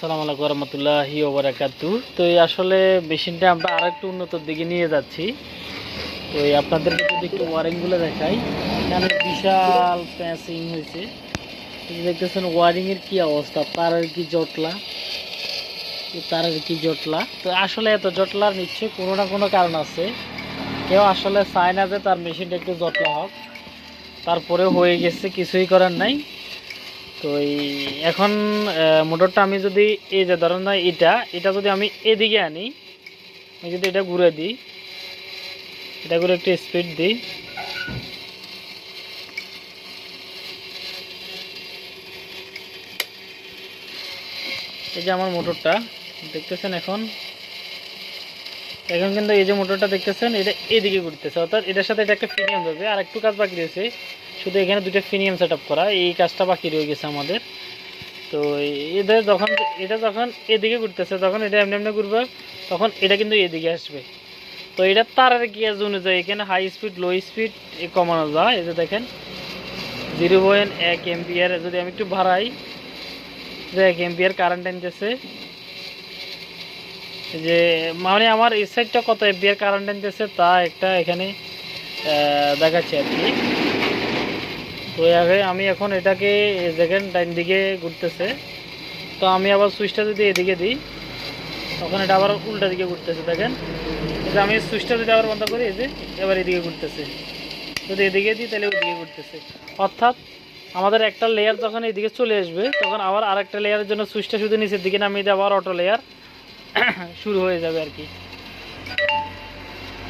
আসসালামু আলাইকুম রহমতুল্লাহি ওয়া বারাকাতুহু। তো এই আসলে মেশিনটা আমরা আরেকটু উন্নত দিকে নিয়ে যাচ্ছি। তো এই আপনাদেরকে যদি একটু ওয়ারিংগুলো দেখাই, এখানে বিশাল প্যাচিং হয়েছে। এই যে দেখতেছেন ওয়ারিংয়ের কি অবস্থা, তারের কি জটলা, তারের কি জটলা। তো আসলে এত জটলার নিশ্চয়ই কোনো না কোনো কারণ আছে। কেউ আসলে চায় না যে তার মেশিনটা একটু জটলা হোক, তারপরেও হয়ে গেছে, কিছুই করার নাই। তো এই এখন মোটরটা আমি যদি এই যে ধরেন না এটা যদি আমি এদিকে আনি, আমি যদি এটা ঘুরে দিই, এটা ঘুরে একটু স্পিড দিই, এই যে আমার মোটরটা দেখতেছেন এখন এখন কিন্তু এই যে মোটরটা দেখতেছেন এটা এদিকে ঘুরতেছে, অর্থাৎ এটার সাথে এটা একটা ফিনিয়াম যাবে। আর একটু কাজ বাকি রয়েছে, শুধু এখানে দুটো ফিনিয়াম সেট আপ করা, এই কাজটা বাকি রয়ে গেছে আমাদের। তো এটা যখন এদিকে ঘুরতেছে, তখন এটা এমনি এমনি ঘুরবে, তখন এটা কিন্তু এদিকে আসবে। তো এটা তারের গিয়াজ অনুযায়ী এখানে হাই স্পিড লো স্পিড কমানো যায়। এই যে দেখেন 0.1 এম্পিয়ার যদি আমি একটু বাড়াই, যে 1 এম্পিয়ার কারেন্ট আনতেছে। যে মানে আমার এই সাইডটা কত এম্পিয়ার কারেন্ট আনতেছে তা একটা এখানে দেখাচ্ছে আর কি। তো আমি এখন এটাকে দেখেন ডাইন দিকে ঘুরতেছে। তো আমি আবার সুইচটা যদি এদিকে দিই, তখন এটা আবার উল্টা দিকে ঘুরতেছে। দেখেন এই যে আমি সুইচটা যদি আবার বন্ধ করি, এই যে এবার এদিকে ঘুরতেছে, যদি এদিকে দিই তাহলে ওইদিকে ঘুরতেছে। অর্থাৎ আমাদের একটা লেয়ার যখন এদিকে চলে আসবে, তখন আবার আরেকটা লেয়ারের জন্য সুইচটা শুধু নিচের দিকে নামিয়ে দিয়ে আবার অটো লেয়ার শুরু হয়ে যাবে আর কি।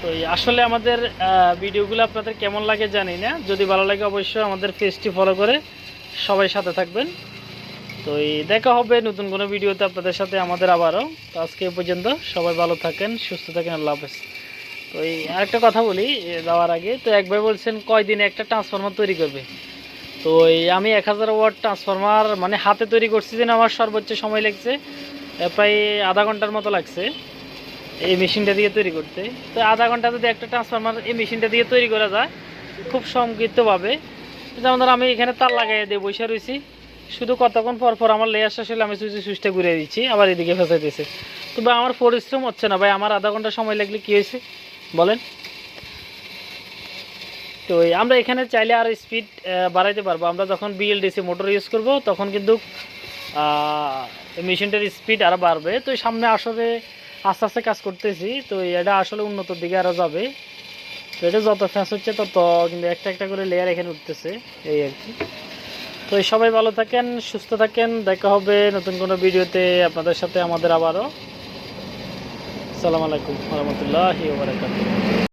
তো আসলে আমাদের ভিডিওগুলো আপনাদের কেমন লাগে জানি না, যদি ভালো লাগে অবশ্যই আমাদের পেজটি ফলো করে সবাই সাথে থাকবেন। তো এই দেখা হবে নতুন কোনো ভিডিওতে আপনাদের সাথে আমাদের আবারও। তো আজকে এ পর্যন্ত, সবাই ভালো থাকেন, সুস্থ থাকেন, আল্লাহ হাফেজ। তো এই আরেকটা কথা বলি যাওয়ার আগে, তো এক ভাই বলছেন কয়দিনে একটা ট্রান্সফরমার তৈরি করবে। তো এই আমি 1000 ওয়াট ট্রান্সফরমার মানে হাতে তৈরি করছি, যেন আমার সর্বোচ্চ সময় লাগছে প্রায় আধা ঘন্টার মতো লাগছে এই মেশিনটা দিয়ে তৈরি করতে। তো আধা ঘন্টা যদি একটা ট্রান্সফরমার এই মেশিনটা দিয়ে তৈরি করা যায় খুব সংক্ষিপ্তভাবে, যেমন ধর আমি এখানে তার লাগাই দিয়ে বসে রয়েছি, শুধু কতক্ষণ পর পর আমার লেয়ার শেষ হলে আমি সুইচটা ঘুরিয়ে দিচ্ছি, আবার এদিকে ফেঁসে দিয়েছে। তো ভাই আমার পরিশ্রম হচ্ছে না ভাই, আমার আধা ঘন্টা সময় লাগলে কী হয়েছে বলেন। তো আমরা এখানে চাইলে আর স্পিড বাড়াইতে পারবো। আমরা যখন বিএলডিসি মোটর ইউজ করব তখন কিন্তু মেশিনটার স্পিড আরও বাড়বে। তো সামনে আসলে আস্তে আস্তে কাজ করতেছি, তো এটা আসলে উন্নতর দিকে আরও যাবে। তো এটা যত ফ্যাস হচ্ছে তত কিন্তু একটা একটা করে লেয়ার এখানে উঠতেছে, এই আর কি। তো সবাই ভালো থাকেন, সুস্থ থাকেন, দেখা হবে নতুন কোনো ভিডিওতে আপনাদের সাথে আমাদের আবারও। আসসালামু আলাইকুম রহমতুল্লাহি ওয়া বারাকাতুহু।